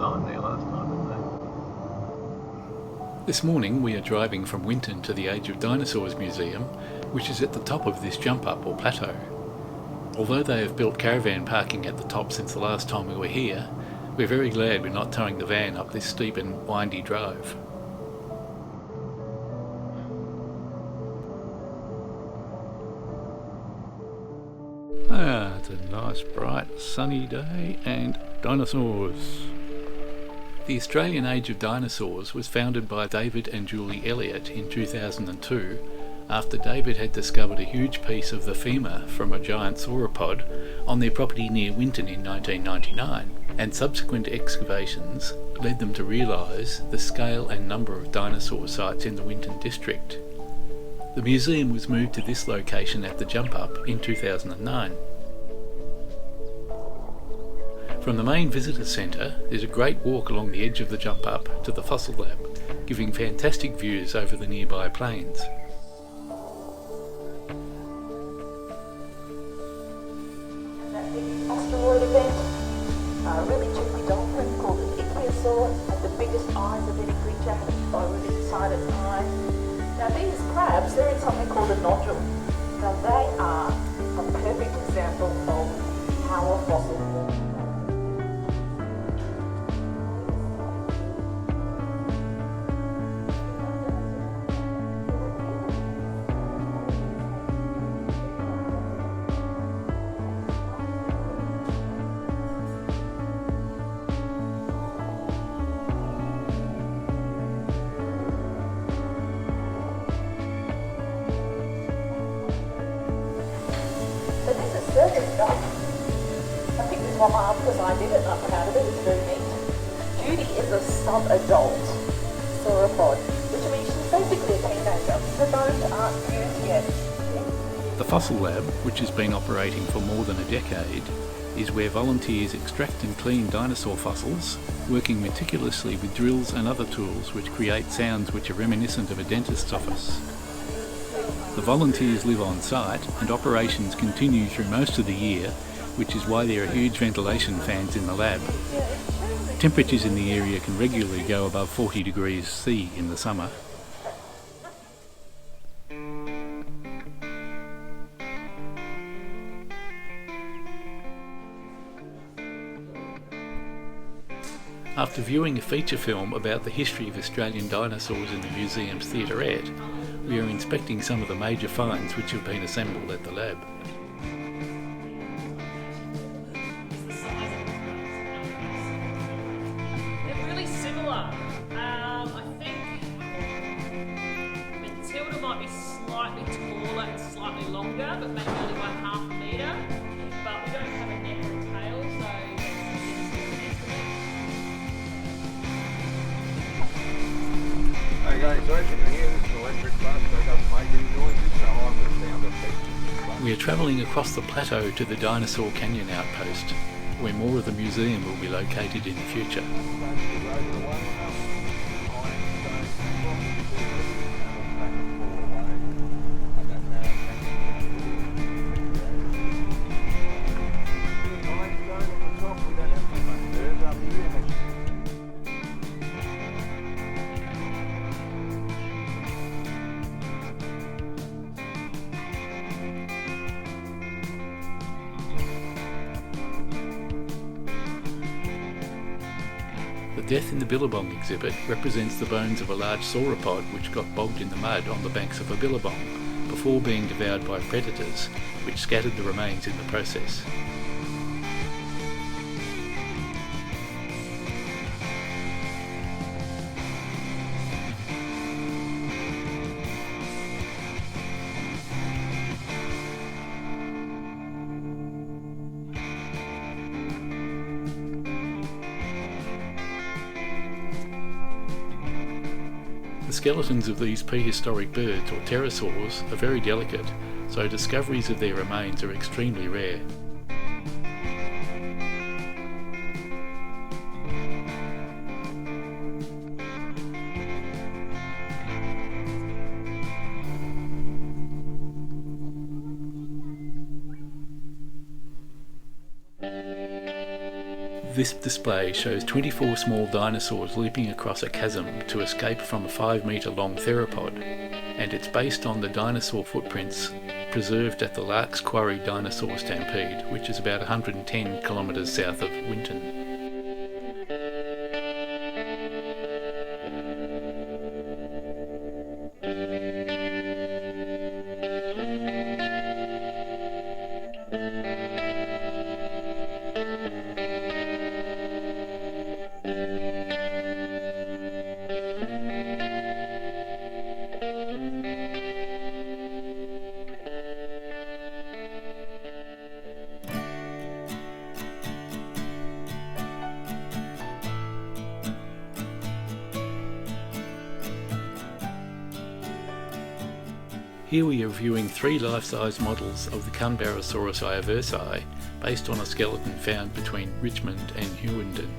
sign there last time, didn't they? This morning we are driving from Winton to the Age of Dinosaurs Museum, which is at the top of this jump up or plateau. Although they have built caravan parking at the top since the last time we were here, we're very glad we're not towing the van up this steep and windy drive. It's a nice bright sunny day and dinosaurs. The Australian Age of Dinosaurs was founded by David and Julie Elliott in 2002 after David had discovered a huge piece of the femur from a giant sauropod on their property near Winton in 1999, and subsequent excavations led them to realise the scale and number of dinosaur sites in the Winton district. The museum was moved to this location at the jump up in 2009. From the main visitor centre, there's a great walk along the edge of the jump up to the fossil lab, giving fantastic views over the nearby plains. That big asteroid event, a really tricky dolphin called an ichthyosaur had the biggest eyes of any creature, had a really sided eye. Now these crabs, they're in something called a nodule. Now they are a perfect example of how a fossil forms. So this is circus stuff. I picked this one up because I did it and I'm proud of it. It's very neat. Judy is a sub-adult sauropod, which means she's basically a teenager. The bones aren't fused yet. The Fossil Lab, which has been operating for more than a decade, is where volunteers extract and clean dinosaur fossils, working meticulously with drills and other tools which create sounds which are reminiscent of a dentist's office. The volunteers live on site and operations continue through most of the year, which is why there are huge ventilation fans in the lab. Temperatures in the area can regularly go above 40 degrees C in the summer. After viewing a feature film about the history of Australian dinosaurs in the museum's theaterette, we are inspecting some of the major finds which have been assembled at the lab. They're really similar. I think Matilda might be slightly taller and slightly longer, but maybe only 1/2 metre. But we don't have a neck or a tail, so Hey guys, sorry for here. This is an electric bus. I got making noises, so I'm the sound of people. We are travelling across the plateau to the Dinosaur Canyon outpost, where more of the museum will be located in the future. The Death in the Billabong exhibit represents the bones of a large sauropod which got bogged in the mud on the banks of a billabong before being devoured by predators, which scattered the remains in the process. The skeletons of these prehistoric birds, or pterosaurs, are very delicate, so discoveries of their remains are extremely rare. This display shows 24 small dinosaurs leaping across a chasm to escape from a 5-metre long theropod, and it's based on the dinosaur footprints preserved at the Lark's Quarry Dinosaur Stampede, which is about 110 kilometres south of Winton. Here we are viewing 3 life-size models of the Cunbarasaurus ioversi based on a skeleton found between Richmond and Hewenden.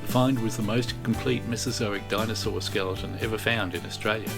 The find was the most complete Mesozoic dinosaur skeleton ever found in Australia.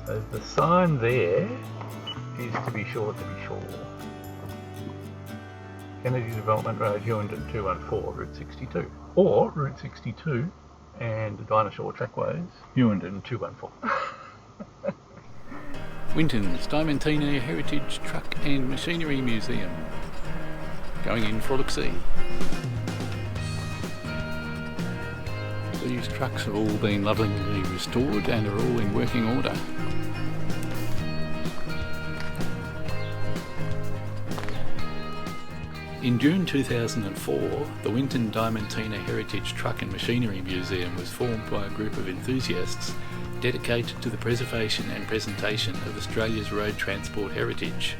So the sign there is to be sure. Kennedy Development Road, Hewenden 214, Route 62. Or Route 62 and the Dinosaur Trackways, Hewenden 214. Winton's Diamantina Heritage Truck and Machinery Museum. Going in for a look-see. These trucks have all been lovingly restored and are all in working order. In June 2004, the Winton Diamantina Heritage Truck and Machinery Museum was formed by a group of enthusiasts dedicated to the preservation and presentation of Australia's road transport heritage.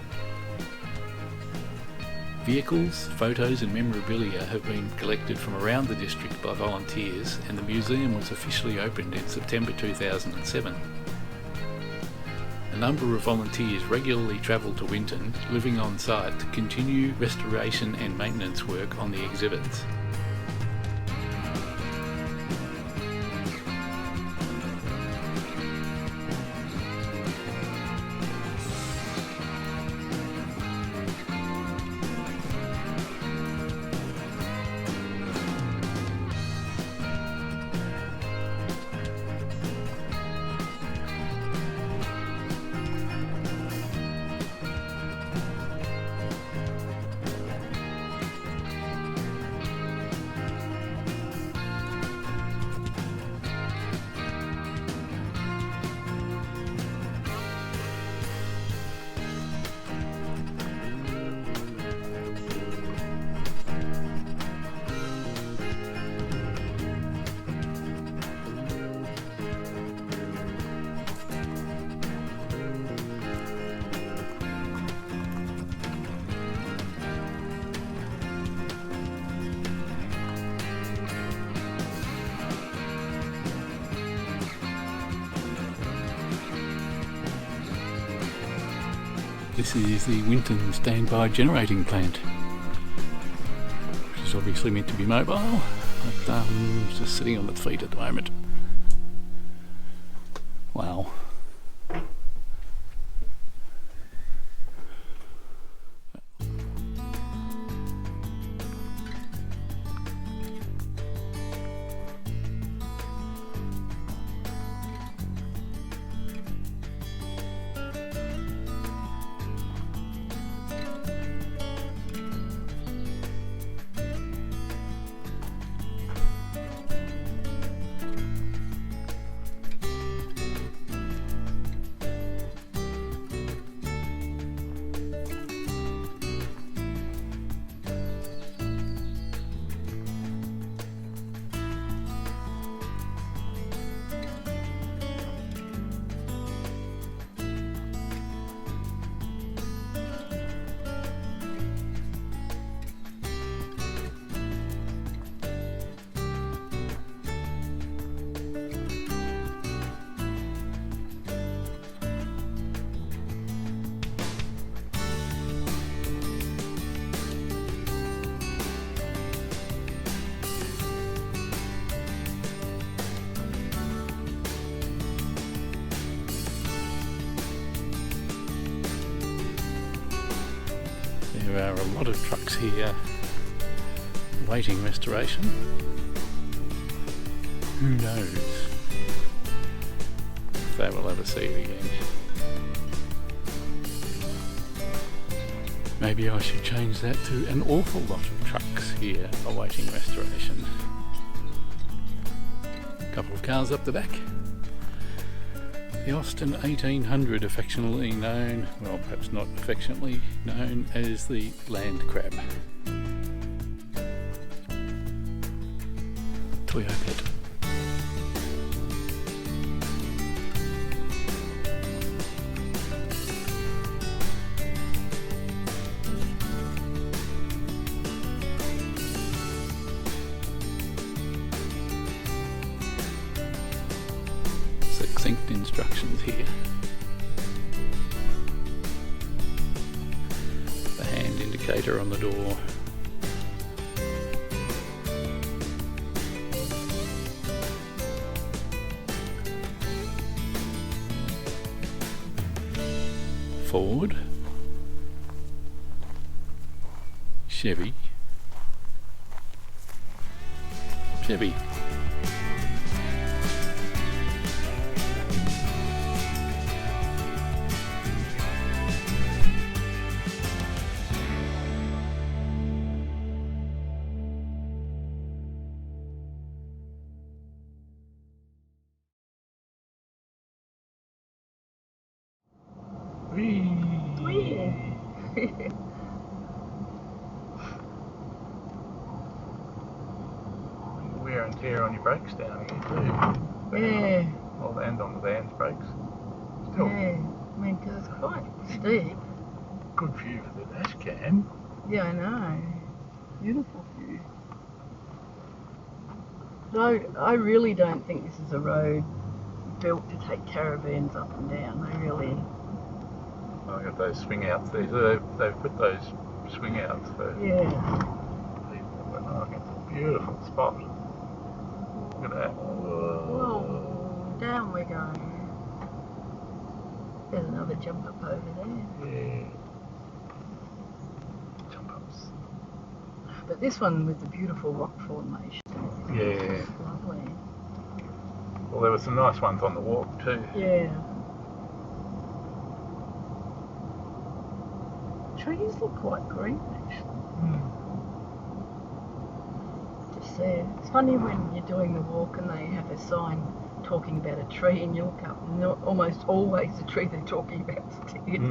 Vehicles, photos and memorabilia have been collected from around the district by volunteers, and the museum was officially opened in September 2007. A number of volunteers regularly travel to Winton, living on site to continue restoration and maintenance work on the exhibits. This is the Winton standby generating plant, which is obviously meant to be mobile, but it's just sitting on its feet at the moment. Wow. there are a lot of trucks here awaiting restoration. Who knows if they will ever see it again. Maybe I should change that to an awful lot of trucks here awaiting restoration. A couple of cars up the back. The Austin 1800, affectionately known, well perhaps not affectionately known, as the Land Crab. Toyopet. Succinct instructions here. The hand indicator on the door. Ford, Chevy, Chevy. Wear and tear on your brakes down here too. Yeah. Well, and on the van's brakes. Still Yeah, I mean, because it's quite steep. good view for the dash cam. Yeah, I know. Beautiful view. But I really don't think this is a road built to take caravans up and down. They really... I've got those swing outs there. They've put those swing outs for Yeah. people. But I think it's a beautiful spot. Look at that. Whoa, down we go. There's another jump up over there. Yeah. Jump ups. But this one with the beautiful rock formation. Yeah. Lovely. Well, there were some nice ones on the walk too. Yeah. Trees look quite green actually. Just there. It's funny when you're doing the walk and they have a sign talking about a tree and you look up and almost always the tree they're talking about is dead.